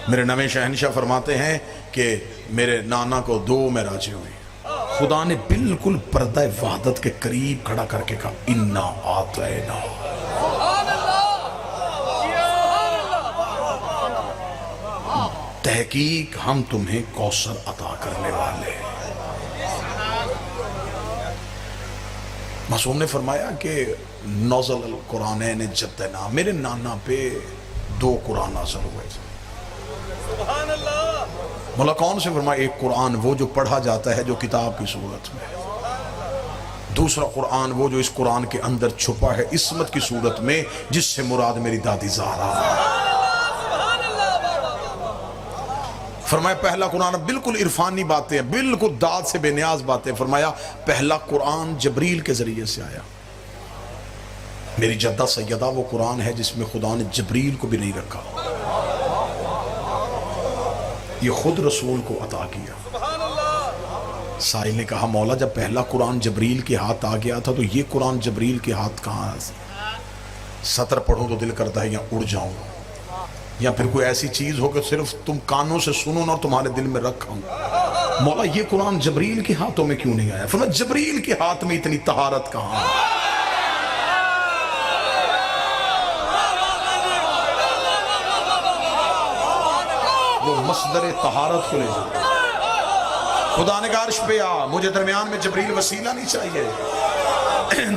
میرے نویں شہنشاہ فرماتے ہیں کہ میرے نانا کو دو معراجیں ہوئی، خدا نے بالکل پردہ وحدت کے قریب کھڑا کر کے کہا انا آتینا، تحقیق ہم تمہیں کوثر عطا کرنے والے ہیں۔ معصوم نے فرمایا کہ نزل القرآنین جدنا، میرے نانا پہ دو قرآن نازل ہوئے تھے۔ مولا کون سے فرمایا ایک قرآن وہ جو پڑھا جاتا ہے جو کتاب کی صورت میں، دوسرا قرآن وہ جو اس قرآن کے اندر چھپا ہے عصمت کی صورت میں، جس سے مراد میری دادی زہرا ہے۔ فرمایا پہلا قرآن بالکل عرفانی باتیں، بالکل داد سے بے نیاز باتیں۔ فرمایا پہلا قرآن جبریل کے ذریعے سے آیا، میری جدہ سیدہ وہ قرآن ہے جس میں خدا نے جبریل کو بھی نہیں رکھا، یہ خود رسول کو عطا کیا۔ سائل نے کہا مولا جب پہلا قرآن جبریل کے ہاتھ آ گیا تھا تو یہ قرآن جبریل کے ہاتھ کہاں ہے؟ سطر پڑھوں تو دل کرتا ہے یا اڑ جاؤں، یا پھر کوئی ایسی چیز ہو کہ صرف تم کانوں سے سنو اور تمہارے دل میں رکھوں۔ مولا یہ قرآن جبریل کے ہاتھوں میں کیوں نہیں آیا؟ فرمایا جبریل کے ہاتھ میں اتنی طہارت کہاں ہے؟ وہ مصدر طہارت کو لے جاتا۔ خدا نے کہا عرش پہ آ، مجھے درمیان میں جبریل وسیلہ نہیں چاہیے،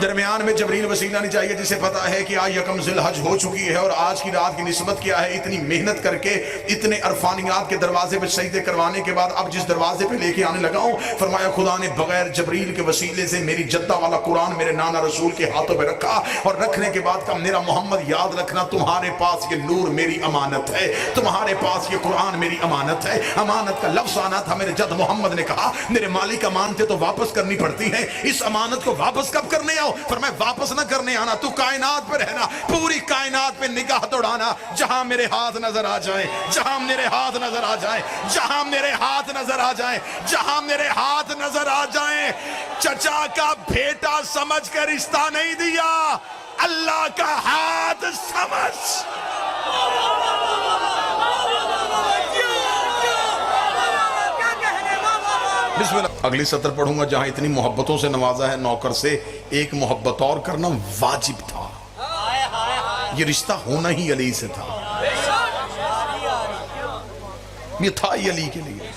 درمیان میں جبریل وسیلہ نہیں چاہیے، جسے پتا ہے کہ آج یکم ذی الحج ہو چکی ہے اور آج کی رات کی نسبت کیا ہے۔ اتنی محنت کر کے اتنے عرفانیات کے دروازے پہ سجدے کروانے کے بعد اب جس دروازے پہ لے کے آنے لگا ہوں، فرمایا خدا نے بغیر جبریل کے وسیلے سے میری جدہ والا قرآن میرے نانا رسول کے ہاتھوں پہ رکھا، اور رکھنے کے بعد کہا میرا محمد یاد رکھنا تمہارے پاس یہ نور میری امانت ہے، تمہارے پاس یہ قرآن میری امانت ہے۔ امانت کا لفظ آنا تھا، میرے جد محمد نے کہا میرے مالک امانتیں تو واپس کرنی پڑتی ہیں، اس امانت کو واپس کب کرنے آؤ؟ فرمایا واپس نہ کرنے آنا، تو کائنات پہ رہنا، پوری کائنات پہ نگاہ دوڑانا، جہاں میرے ہاتھ نظر آ جائیں، جہاں میرے ہاتھ نظر آ جائیں، جہاں میرے ہاتھ نظر آ جائیں، جہاں میرے ہاتھ نظر آ جائیں۔ چچا کا بیٹا سمجھ کر رشتہ نہیں دیا، اللہ کا ہاتھ سمجھ۔ بسم اللہ۔ اگلی سطر پڑھوں گا جہاں اتنی محبتوں سے نوازا ہے نوکر سے، ایک محبت اور کرنا واجب تھا، یہ رشتہ ہونا ہی علی سے تھا، یہ تھا ہی علی کے لیے،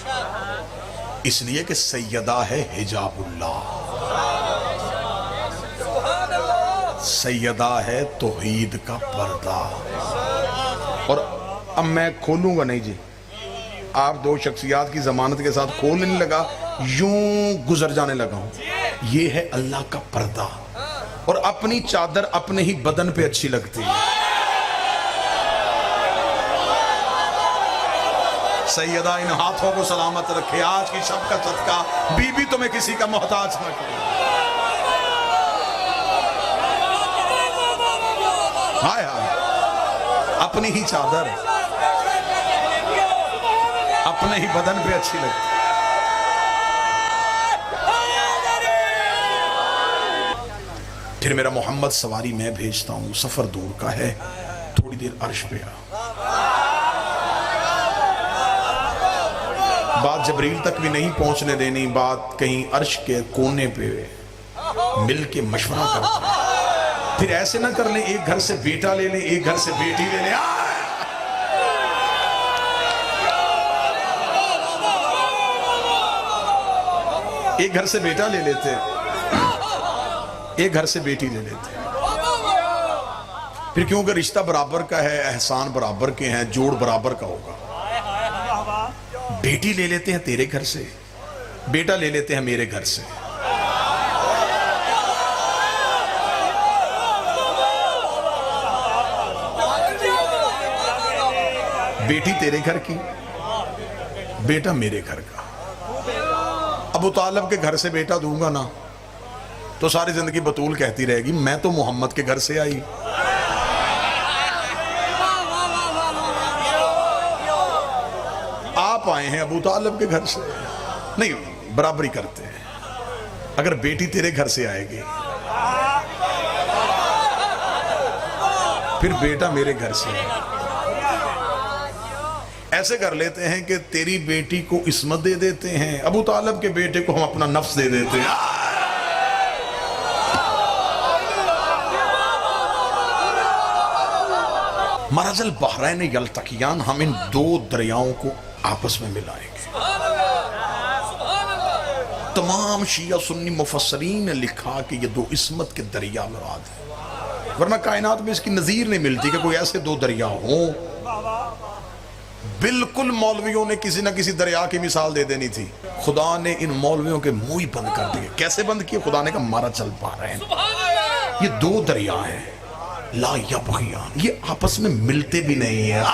اس لیے کہ سیدہ ہے حجاب اللہ، سیدہ ہے توحید کا پردہ۔ اور اب میں کھولوں گا نہیں جی، آپ دو شخصیات کی ضمانت کے ساتھ کھولنے نہیں لگا، یوں گزر جانے لگا ہوں۔ یہ ہے اللہ کا پردہ، اور اپنی چادر اپنے ہی بدن پہ اچھی لگتی ہے۔ سیدہ ان ہاتھوں کو سلامت رکھے، آج کی شب کا صدقہ بی بی تمہیں کسی کا محتاج نہ کرے۔ ہائے ہائے، اپنی ہی چادر اپنے ہی بدن پہ اچھی لگتی۔ پھر میرا محمد سواری میں بھیجتا ہوں، سفر دور کا ہے، تھوڑی دیر عرش پہ آ۔ بات جبریل تک بھی نہیں پہنچنے دینی، بات کہیں عرش کے کونے پہ مل کے مشورہ کرتے ہیں۔ پھر ایسے نہ کر لیں ایک گھر سے بیٹا لے لیں، ایک گھر سے بیٹی لے لیں، ایک گھر سے بیٹا لے لیتے، ایک گھر سے بیٹی لے لیتے، پھر کیونکہ رشتہ برابر کا ہے، احسان برابر کے ہیں، جوڑ برابر کا ہوگا۔ بیٹی لے لیتے ہیں تیرے گھر سے، بیٹا لے لیتے ہیں میرے گھر سے۔ بیٹی تیرے گھر کی، بیٹا میرے گھر کا۔ ابو طالب کے گھر سے بیٹا دوں گا نا تو ساری زندگی بطول کہتی رہے گی میں تو محمد کے گھر سے آئی۔ آپ آئے ہیں ابو طالب کے گھر سے، نہیں برابری کرتے ہیں۔ اگر بیٹی تیرے گھر سے آئے گی پھر بیٹا میرے گھر سے، ایسے کر لیتے ہیں کہ تیری بیٹی کو عصمت دے دیتے ہیں، ابو طالب کے بیٹے کو ہم اپنا نفس دے دیتے ہیں۔ مرج البحرین یلتقیان، ہم ان دو دریاؤں کو آپس میں ملائیں گے۔ تمام شیعہ سنی مفسرین نے لکھا کہ یہ دو عصمت کے دریا مراد ہیں، ورنہ کائنات میں اس کی نظیر نہیں ملتی کہ کوئی ایسے دو دریا ہوں۔ بالکل مولویوں نے کسی نہ کسی دریا کی مثال دے دینی تھی، خدا نے ان مولویوں کے منہ ہی بند کر دیے۔ کیسے بند کیے؟ خدا نے کہا مرج البحرین، یہ دو دریا ہیں، لا یبغیان، یہ آپس میں ملتے بھی نہیں ہیں۔